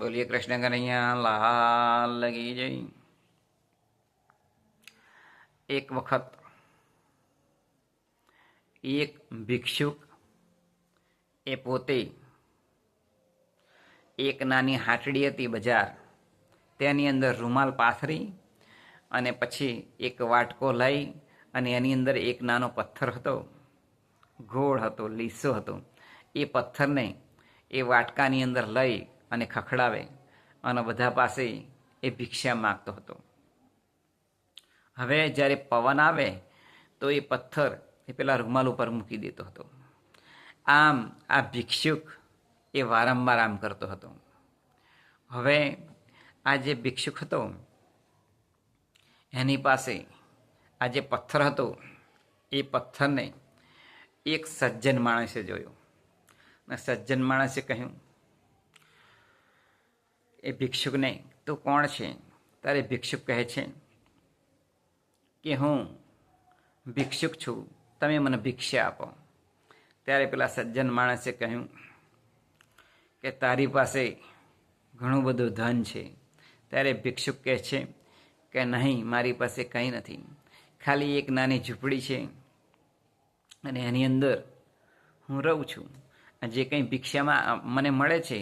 બોલીએ કૃષ્ણ કનૈયા લાલ કી જય। એક વખત એક ભિક્ષુક એ પોતે એક નાની હાટડી હતી બજાર, તેની અંદર રૂમાલ પાથરી અને પછી એક વાટકો લઈ અને એની અંદર એક નાનો પથ્થર હતો, ગોળ હતો, લીસો હતો। એ પથ્થરને એ વાટકાની અંદર લઈ અને ખખડાવે અને બધા પાસે એ ભિક્ષા માગતો હતો। હવે જ્યારે પવન આવે તો એ પથ્થર એ પેલા રૂમાલ ઉપર મૂકી દેતો હતો। આમ આ ભિક્ષુક એ વારંવાર આમ કરતો હતો। હવે આ જે ભિક્ષુક હતો એની પાસે આ જે પથ્થર હતો એ પથ્થરને એક સજ્જન માણસે જોયો અને સજ્જન માણસે કહ્યું એ ભિક્ષુકને, તું કોણ છે? ત્યારે ભિક્ષુક કહે છે કે હું ભિક્ષુક છું, તમે મને ભિક્ષા આપો। ત્યારે પેલા સજ્જન માણસે કહ્યું કે તારી પાસે ઘણું બધું ધન છે। ત્યારે ભિક્ષુક કહે છે કે નહીં, મારી પાસે કંઈ નથી, ખાલી એક નાની ઝૂંપડી છે અને એની અંદર હું રહું છું। જે કંઈ ભિક્ષામાં મને મળે છે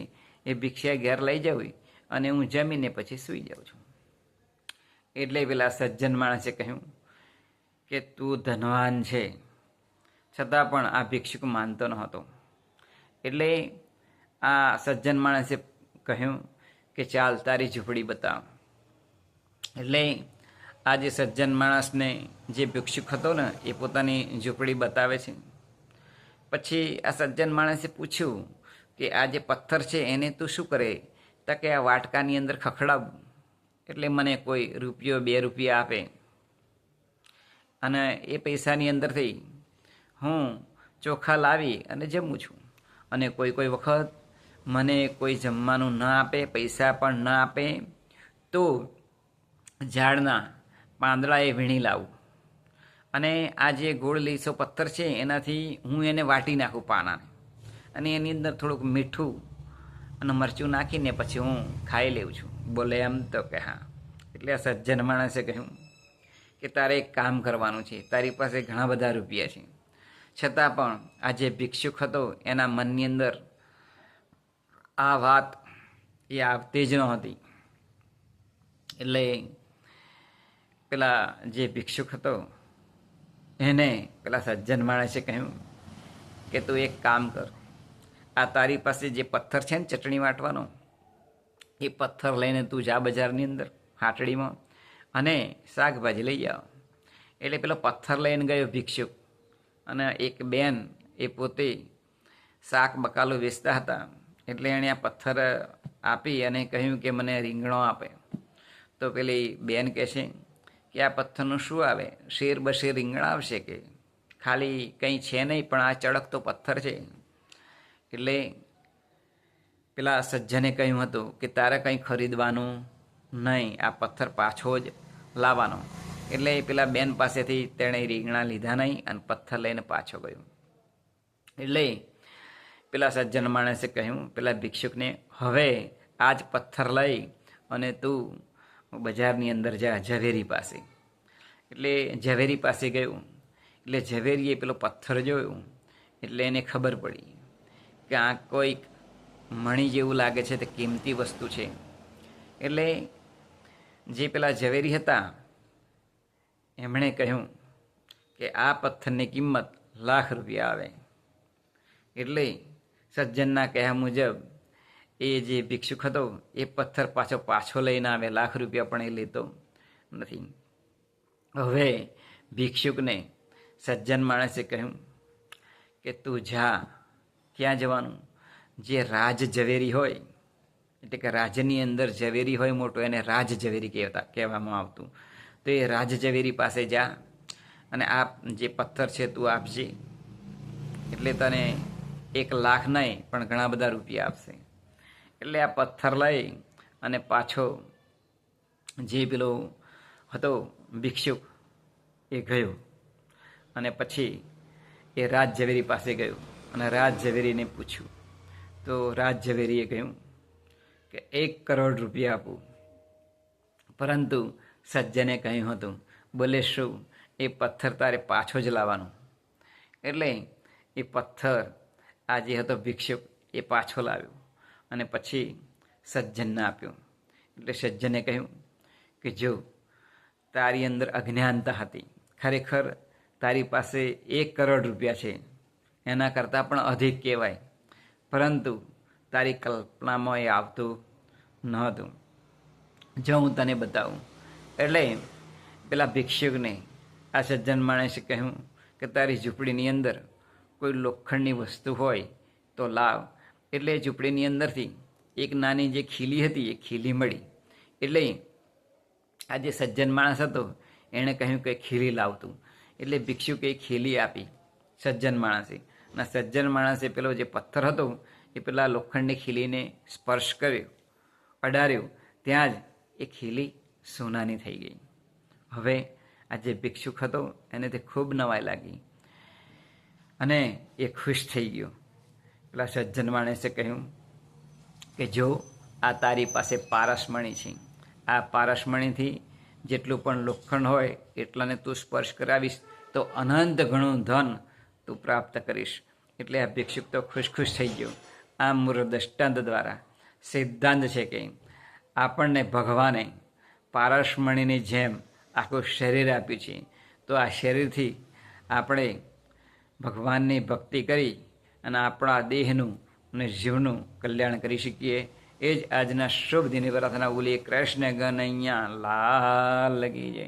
એ ભિક્ષા ઘેર લઈ જાઉં અને હું જમીને પછી સૂઈ જાઉં છું। એટલે પેલા સજ્જન માણસે કહ્યું કે તું ધનવાન છે, છતાં પણ આ ભિક્ષુક માનતો ન હતો। એટલે આ સજ્જન માણસે કહ્યું કે ચાલ તારી ઝૂંપડી બતાવ। એટલે આ જે સજ્જન માણસને જે ભિક્ષુક હતો ને એ પોતાની ઝૂંપડી બતાવે છે। પછી આ સજ્જન માણસે પૂછ્યું કે આ જે પથ્થર છે એને તું શું કરે? તો કે આ વાટકાની અંદર ખખડાવું એટલે મને કોઈ રૂપિયો 2 રૂપિયા આપે અને એ પૈસાની અંદરથી હું ચોખા લાવી અને જમું છું। અને કોઈ વખત મને કોઈ જમવાનું ન આપે, પૈસા પણ ન આપે તો ઝાડના પાંદડા એ વીણી લાવું અને આ જે ગોળ લીસો પથ્થર છે એનાથી હું એને વાટી નાખું પાનાને અને એની અંદર થોડુંક મીઠું અને મરચું નાખીને પછી હું ખાઈ લેઉં છું। બોલે એમ તો કે હા। એટલે આ સજ્જન માણસે કહ્યું કે તારે એક કામ કરવાનું છે, તારી પાસે ઘણા બધા રૂપિયા છે, છતાં પણ આ જે ભિક્ષુક હતો એના મનની અંદર આ વાત એ આવતી જ નહોતી। એટલે પેલા જે ભિક્ષુક હતો એને પેલા સજ્જન માણસે કહ્યું કે તું એક કામ કર, આ તારી પાસે જે પથ્થર છે ને ચટણી વાટવાનો, એ પથ્થર લઈને તું જા બજારની અંદર હાટડીમાં અને શાકભાજી લઈ આવ। એટલે પેલો પથ્થર લઈને ગયો ભિક્ષુક અને એક બેન એ પોતે શાક બકાલું વેચતા હતા, એટલે એણે આ પથ્થર આપી અને કહ્યું કે મને રીંગણો આપે। તો પેલી બેન કહે છે કે આ પથ્થરનું શું આવે, શેર બશેર રીંગણ આવશે કે ખાલી કંઈ છે નહીં, પણ આ ચળકતો પથ્થર છે। એટલે પેલા સજ્જને કહ્યું હતું કે તારે કંઈ ખરીદવાનું નહીં, આ પથ્થર પાછો જ લાવવાનો। એટલે પેલા બેન પાસેથી તેણે રીંગણા લીધા નહીં અને પથ્થર લઈને પાછો ગયો। એટલે પેલા સજ્જન માણસે કહ્યું પેલા ભિક્ષુકને, હવે આ જ પથ્થર લઈ અને તું બજારની અંદર જા ઝવેરી પાસે। એટલે ઝવેરી પાસે ગયો। એટલે ઝવેરીએ પેલો પથ્થર જોયો એટલે એને ખબર પડી કે આ કોઈક મણી જેવું લાગે છે, તે કિંમતી વસ્તુ છે। એટલે જે પેલા ઝવેરી હતા એમણે કહ્યું કે આ પથ્થરની કિંમત લાખ રૂપિયા આવે। એટલે સજ્જનના કહ્યા મુજબ એ જે ભિક્ષુક હતો એ પથ્થર પાછો લઈને આવે, લાખ રૂપિયા પણ એ લેતો નથી। હવે ભિક્ષુકને સજ્જન માણસે કહ્યું કે તું જા। ક્યાં જવાનું? જે રાજ ઝવેરી હોય, એટલે કે રાજની અંદર ઝવેરી હોય મોટો, એને રાજ ઝવેરી કહેવામાં આવતું। તો એ રાજ ઝવેરી પાસે જા અને આ જે પથ્થર છે તું આપજે, એટલે તને 1 લાખ નહીં પણ ઘણા બધા રૂપિયા આપશે। એટલે આ પથ્થર લઈ અને પાછો જે પેલો હતો ભિક્ષુક એ ગયો અને પછી એ રાજ ઝવેરી પાસે ગયો અને રાજ ઝવેરીને પૂછ્યું। તો રાજ ઝવેરીએ કહ્યું કે 1 કરોડ રૂપિયા આપું. પરંતુ સજ્જને કહ્યું હતું, બોલે શું, એ પથ્થર તારે પાછો જ લાવવાનો. એટલે એ પથ્થર આ જે હતો ભિક્ષુક એ પાછો લાવ્યો અને પછી સજ્જનને આપ્યો. એટલે સજ્જને કહ્યું કે જો તારી અંદર અજ્ઞાનતા હતી, ખરેખર તારી પાસે 1 કરોડ રૂપિયા છે, એના કરતાં પણ અધિક કહેવાય, પરંતુ તારી કલ્પનામાં એ આવતું ન હતું. જો હું તને બતાવું. એટલે પેલા ભિક્ષુકને આ સજ્જન માણસે કહ્યું કે તારી ઝૂંપડીની અંદર કોઈ લોખંડની વસ્તુ હોય તો લાવ. એટલે ઝૂંપડીની અંદરથી એક નાની જે ખીલી હતી એ ખીલી મળી. એટલે આ જે સજ્જન માણસ હતો એણે કહ્યું કે ખીલી લાવતું. એટલે ભિક્ષુકે ખીલી આપી સજ્જન માણસે. અને સજ્જન માણસે પેલો જે પથ્થર હતો એ પેલા લોખંડની ખીલીને સ્પર્શ કર્યો, અડાડ્યો, ત્યાં જ એ ખીલી સોનાની થઈ ગઈ. હવે આ જે ભિક્ષુક હતો એને તે ખૂબ નવાઈ લાગી અને એ ખુશ થઈ ગયો. પેલા સજ્જન માણસે કહ્યું કે જો આ તારી પાસે પારસમણી છે, આ પારસમણીથી જેટલું પણ લોખંડ હોય એટલાને તું સ્પર્શ કરાવીશ તો અનંત ઘણું ધન તું પ્રાપ્ત કરીશ. એટલે આ ભિક્ષુક તો ખુશ થઈ ગયો. આ મૂળ દૃષ્ટાંત દ્વારા સિદ્ધાંત છે કે આપણને ભગવાને પારસમણીની જેમ આખું શરીર આપ્યું છે, તો આ શરીરથી આપણે ભગવાનની ભક્તિ કરી અને આપણા દેહનું અને જીવનું કલ્યાણ કરી શકીએ. એ જ આજના શુભ દિને પ્રાર્થના બોલીએ. કૃષ્ણ કનૈયા લાલ કી જય.